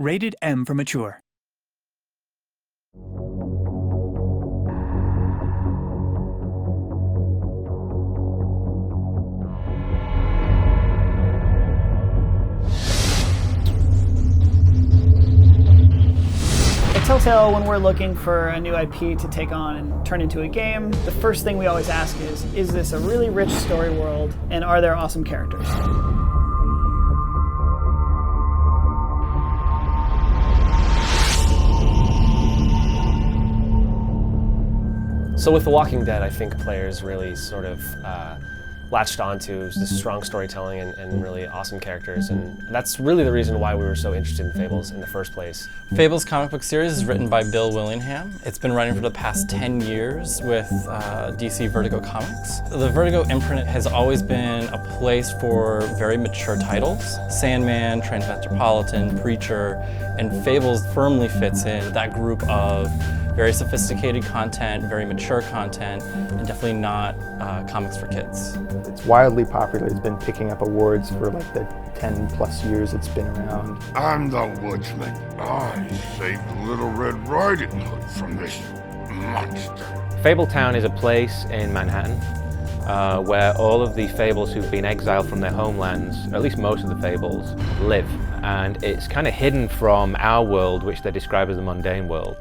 Rated M for mature. At Telltale, when we're looking for a new IP to take on and turn into a game, the first thing we always ask is this a really rich story world, and are there awesome characters? So with The Walking Dead, I think players really sort of latched onto this strong storytelling and really awesome characters, and that's really the reason why we were so interested in Fables in the first place. Fables comic book series is written by Bill Willingham. It's been running for the past 10 years with DC Vertigo Comics. The Vertigo imprint has always been a place for very mature titles. Sandman, Transmetropolitan, Preacher, and Fables firmly fits in that group of very sophisticated content, very mature content, and definitely not comics for kids. It's wildly popular. It's been picking up awards for like the 10 plus years it's been around. I'm the woodsman. I saved Little Red Riding Hood from this monster. Fabletown is a place in Manhattan where all of the Fables who've been exiled from their homelands, or at least most of the Fables, live. And it's kind of hidden from our world, which they describe as the mundane world.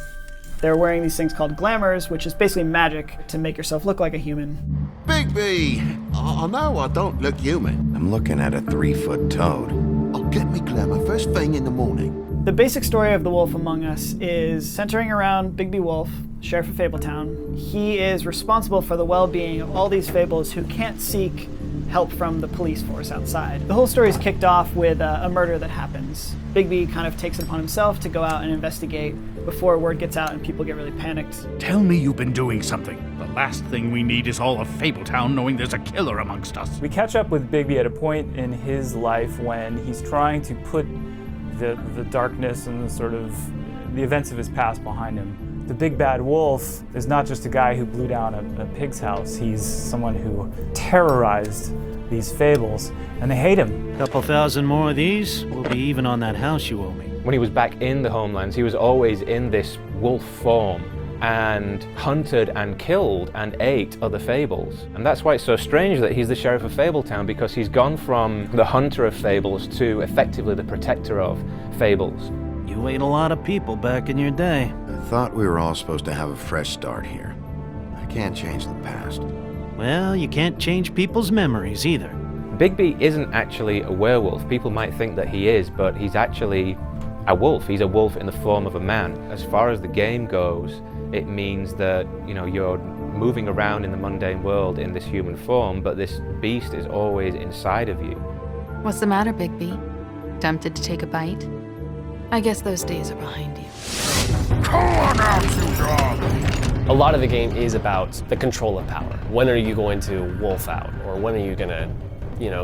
They're wearing these things called glamours, which is basically magic to make yourself look like a human. Bigby! I know I don't look human. I'm looking at a 3-foot toad. I'll get me glamour first thing in the morning. The basic story of The Wolf Among Us is centering around Bigby Wolf, Sheriff of Fabletown. He is responsible for the well-being of all these Fables who can't seek help from the police force outside. The whole story is kicked off with a murder that happens. Bigby kind of takes it upon himself to go out and investigate before word gets out and people get really panicked. Tell me you've been doing something. The last thing we need is all of Fabletown knowing there's a killer amongst us. We catch up with Bigby at a point in his life when he's trying to put the darkness and the events of his past behind him. The big bad wolf is not just a guy who blew down a pig's house. He's someone who terrorized these Fables, and they hate him. Couple thousand more of these, we'll be even on that house you owe me. When he was back in the homelands, he was always in this wolf form and hunted and killed and ate other Fables. And that's why it's so strange that he's the Sheriff of Fabletown, because he's gone from the hunter of Fables to effectively the protector of Fables. You ate a lot of people back in your day. I thought we were all supposed to have a fresh start here. I can't change the past. Well, you can't change people's memories either. Bigby isn't actually a werewolf. People might think that he is, but he's actually a wolf. He's a wolf in the form of a man. As far as the game goes, it means that, you're moving around in the mundane world in this human form, but this beast is always inside of you. What's the matter, Bigby? Tempted to take a bite? I guess those days are behind you. Come on out, you dog! A lot of the game is about the control of power. When are you going to wolf out? Or when are you going to,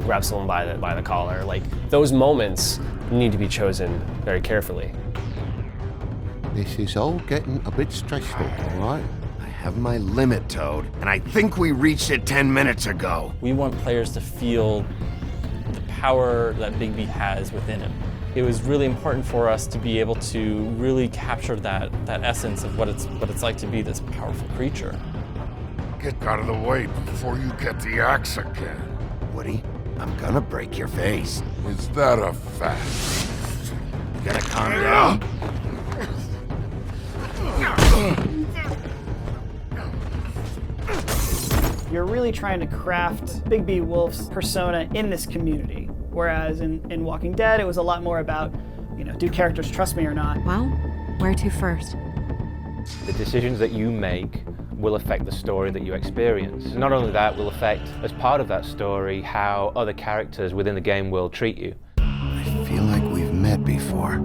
grab someone by the collar? Like, those moments need to be chosen very carefully. This is all getting a bit stressful, all right? I have my limit, Toad, and I think we reached it 10 minutes ago. We want players to feel the power that Bigby has within him. It was really important for us to be able to really capture that essence of what it's like to be this powerful creature. Get out of the way before you get the axe again. Woody, I'm gonna break your face. Is that a fact? You gotta calm down. You're really trying to craft Bigby Wolf's persona in this community. Whereas in Walking Dead, it was a lot more about, do characters trust me or not? Well, where to first? The decisions that you make will affect the story that you experience. Not only that, will affect, as part of that story, how other characters within the game will treat you. I feel like we've met before.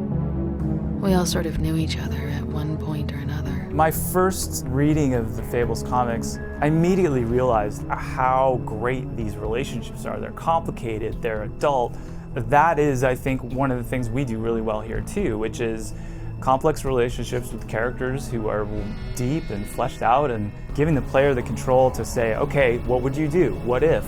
We all sort of knew each other at one point or another. My first reading of the Fables comics, I immediately realized how great these relationships are. They're complicated, they're adult. That is, I think, one of the things we do really well here too, which is complex relationships with characters who are deep and fleshed out, and giving the player the control to say, okay, what would you do? What if?